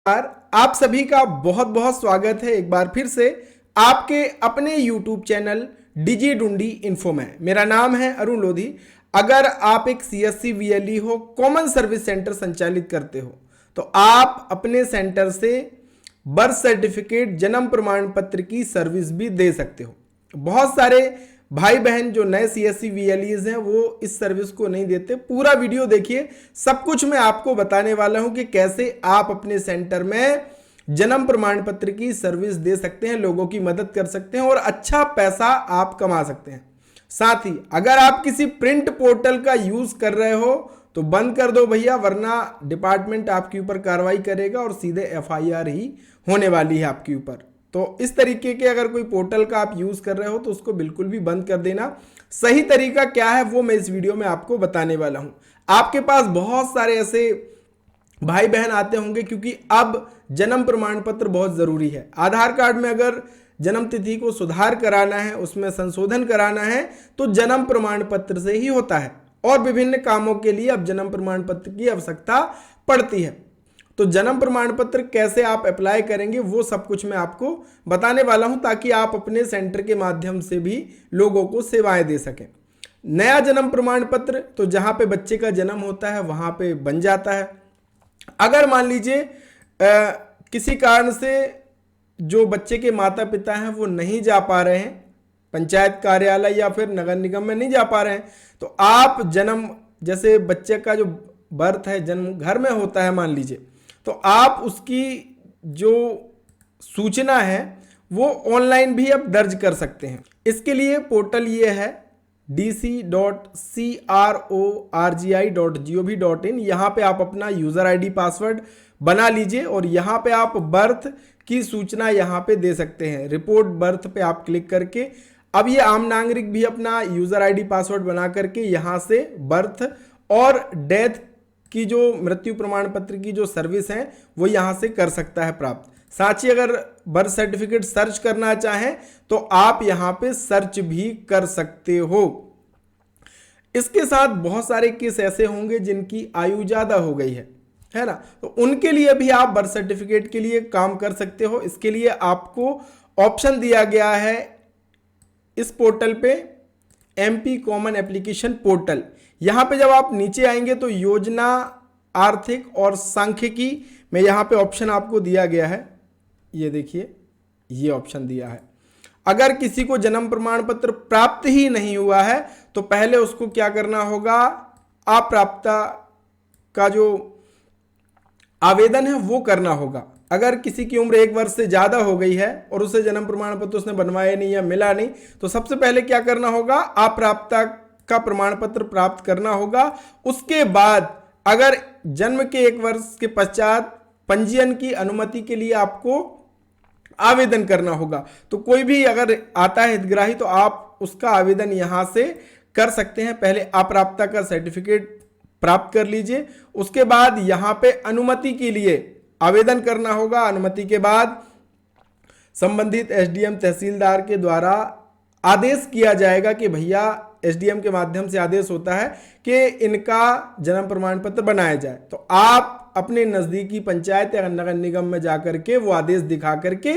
आप सभी का बहुत बहुत स्वागत है एक बार फिर से आपके अपने YouTube चैनल डिजी डुंडी इन्फो में। मेरा नाम है अरुण लोधी। अगर आप एक CSC VLE हो, कॉमन सर्विस सेंटर संचालित करते हो, तो आप अपने सेंटर से बर्थ सर्टिफिकेट, जन्म प्रमाण पत्र की सर्विस भी दे सकते हो। बहुत सारे भाई बहन जो नए CSC VLEs हैं वो इस सर्विस को नहीं देते। पूरा वीडियो देखिए, सब कुछ मैं आपको बताने वाला हूं कि कैसे आप अपने सेंटर में जन्म प्रमाण पत्र की सर्विस दे सकते हैं, लोगों की मदद कर सकते हैं और अच्छा पैसा आप कमा सकते हैं। साथ ही अगर आप किसी प्रिंट पोर्टल का यूज कर रहे हो तो बंद कर दो भैया, वरना डिपार्टमेंट आपके ऊपर कार्रवाई करेगा और सीधे FIR ही होने वाली है आपके ऊपर। तो इस तरीके के अगर कोई पोर्टल का आप यूज कर रहे हो तो उसको बिल्कुल भी बंद कर देना। सही तरीका क्या है वो मैं इस वीडियो में आपको बताने वाला हूं। आपके पास बहुत सारे ऐसे भाई बहन आते होंगे, क्योंकि अब जन्म प्रमाण पत्र बहुत जरूरी है। आधार कार्ड में अगर जन्म तिथि को सुधार कराना है, उसमें संशोधन कराना है, तो जन्म प्रमाण पत्र से ही होता है और विभिन्न कामों के लिए अब जन्म प्रमाण पत्र की आवश्यकता पड़ती है। तो जन्म प्रमाण पत्र कैसे आप अप्लाई करेंगे वो सब कुछ मैं आपको बताने वाला हूं, ताकि आप अपने सेंटर के माध्यम से भी लोगों को सेवाएं दे सकें। नया जन्म प्रमाण पत्र तो जहां पे बच्चे का जन्म होता है वहां पे बन जाता है। अगर मान लीजिए किसी कारण से जो बच्चे के माता पिता हैं वो नहीं जा पा रहे हैं, पंचायत कार्यालय या फिर नगर निगम में नहीं जा पा रहे हैं, तो आप जन्म, जैसे बच्चे का जो बर्थ है जन्म घर में होता है मान लीजिए, तो आप उसकी जो सूचना है वो ऑनलाइन भी अब दर्ज कर सकते हैं। इसके लिए पोर्टल ये है dc.crorgi.gov.in। यहाँ पे आप अपना यूजर ID पासवर्ड बना लीजिए और यहाँ पे आप बर्थ की सूचना यहाँ पे दे सकते हैं। रिपोर्ट बर्थ पे आप क्लिक करके अब ये आम नागरिक भी अपना यूजर ID पासवर्ड बना करके यहाँ से बर्थ और डेथ की जो मृत्यु प्रमाण पत्र की जो सर्विस है वो यहाँ से कर सकता है प्राप्त। साथ ही अगर बर्थ सर्टिफिकेट सर्च करना चाहें तो आप यहाँ पे सर्च भी कर सकते हो। इसके साथ बहुत सारे केस ऐसे होंगे जिनकी आयु ज्यादा हो गई है ना, तो उनके लिए भी आप बर्थ सर्टिफिकेट के लिए काम कर सकते हो। इसके लिए आपको ऑप्शन दिया गया है इस पोर्टल पे, MP कॉमन एप्लीकेशन पोर्टल। यहां पे जब आप नीचे आएंगे तो योजना, आर्थिक और सांख्यिकी में यहां पे ऑप्शन आपको दिया गया है। ये देखिए, ये ऑप्शन दिया है। अगर किसी को जन्म प्रमाण पत्र प्राप्त ही नहीं हुआ है तो पहले उसको क्या करना होगा, अप्राप्यता का जो आवेदन है वो करना होगा। अगर किसी की उम्र 1 वर्ष से ज्यादा हो गई है और उसे जन्म प्रमाण पत्र उसने बनवाया नहीं या मिला नहीं, तो सबसे पहले क्या करना होगा, अप्राप्यता का प्रमाण पत्र प्राप्त करना होगा। उसके बाद अगर जन्म के 1 वर्ष के पश्चात पंजीयन की अनुमति के लिए आपको आवेदन करना होगा। तो कोई भी अगर आता है हितग्राही तो आप उसका आवेदन यहां से कर सकते हैं। पहले अप्राप्यता का सर्टिफिकेट प्राप्त कर लीजिए, उसके बाद यहां पे अनुमति के लिए आवेदन करना होगा। अनुमति के बाद संबंधित SDM तहसीलदार के द्वारा आदेश किया जाएगा कि भैया, SDM के माध्यम से आदेश होता है कि इनका जन्म प्रमाण पत्र बनाया जाए। तो आप अपने नजदीकी पंचायत या नगर निगम में जाकर के वो आदेश दिखा करके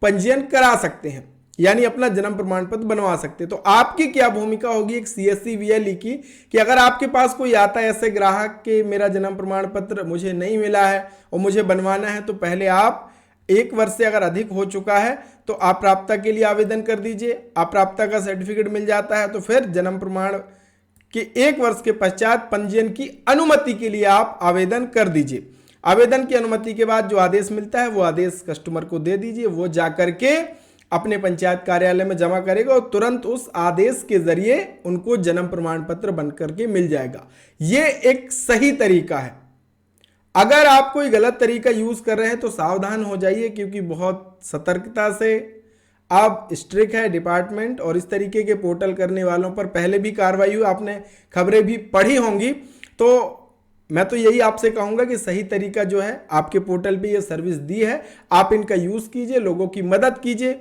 पंजीयन करा सकते हैं, यानी अपना जन्म प्रमाण पत्र बनवा सकते हैं। तो आपकी क्या भूमिका होगी एक CSC VLE की, कि अगर आपके पास कोई आता है ऐसे ग्राहक के मेरा जन्म प्रमाण पत्र मुझे नहीं मिला है और मुझे बनवाना है, तो पहले आप 1 वर्ष से अगर अधिक हो चुका है तो अप्राप्यता के लिए आवेदन कर दीजिए। अप्राप्यता का सर्टिफिकेट मिल जाता है तो फिर जन्म प्रमाण के 1 वर्ष के पश्चात पंजीयन की अनुमति के लिए आप आवेदन कर दीजिए। आवेदन की अनुमति के बाद जो आदेश मिलता है वो आदेश कस्टमर को दे दीजिए, वो जाकर के अपने पंचायत कार्यालय में जमा करेगा और तुरंत उस आदेश के जरिए उनको जन्म प्रमाण पत्र बन करके मिल जाएगा। ये एक सही तरीका है। अगर आप कोई गलत तरीका यूज कर रहे हैं तो सावधान हो जाइए, क्योंकि बहुत सतर्कता से अब स्ट्रिक्ट है डिपार्टमेंट और इस तरीके के पोर्टल करने वालों पर पहले भी कार्रवाई हुई, आपने खबरें भी पढ़ी होंगी। तो मैं तो यही आपसे कहूंगा कि सही तरीका जो है, आपके पोर्टल पे ये सर्विस दी है, आप इनका यूज कीजिए, लोगों की मदद कीजिए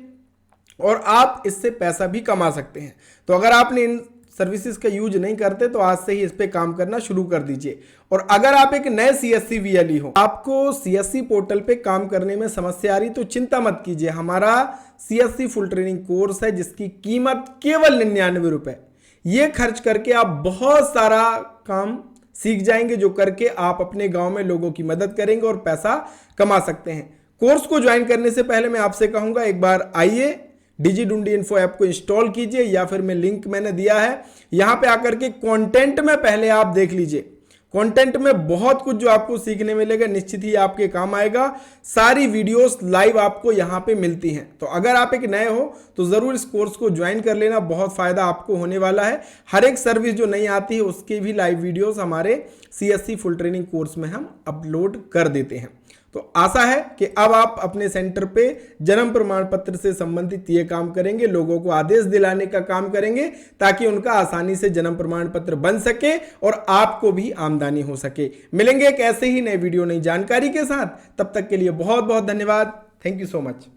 और आप इससे पैसा भी कमा सकते हैं। तो अगर आपने इन सर्विसेज का यूज नहीं करते तो आज से ही इस पे काम करना शुरू कर दीजिए। और अगर आप एक नए CSC VLE हो, आपको CSC पोर्टल पे काम करने में समस्या आ रही तो चिंता मत कीजिए, हमारा CSC फुल ट्रेनिंग कोर्स है जिसकी कीमत केवल 99 रुपए। ये खर्च करके आप बहुत सारा काम सीख जाएंगे जो करके आप अपने गांव में लोगों की मदद करेंगे और पैसा कमा सकते हैं। कोर्स को ज्वाइन करने से पहले मैं आपसे कहूंगा एक बार आइए डिजिडुंडी इन्फो ऐप को इंस्टॉल कीजिए या फिर मैं लिंक मैंने दिया है, यहां पे आकर के कंटेंट में पहले आप देख लीजिए। कंटेंट में बहुत कुछ जो आपको सीखने मिलेगा, निश्चित ही आपके काम आएगा। सारी वीडियोस लाइव आपको यहां पे मिलती हैं। तो अगर आप एक नए हो तो जरूर इस कोर्स को ज्वाइन कर लेना, बहुत फायदा आपको होने वाला है। हर एक सर्विस जो नहीं आती है उसके भी लाइव वीडियोस हमारे CSC फुल ट्रेनिंग कोर्स में हम अपलोड कर देते हैं। तो आशा है कि अब आप अपने सेंटर पे जन्म प्रमाण पत्र से संबंधित ये काम करेंगे, लोगों को आदेश दिलाने का काम करेंगे ताकि उनका आसानी से जन्म प्रमाण पत्र बन सके और आपको भी आमदनी हो सके। मिलेंगे एक ऐसे ही नए वीडियो, नई जानकारी के साथ। तब तक के लिए बहुत बहुत धन्यवाद। Thank you so much.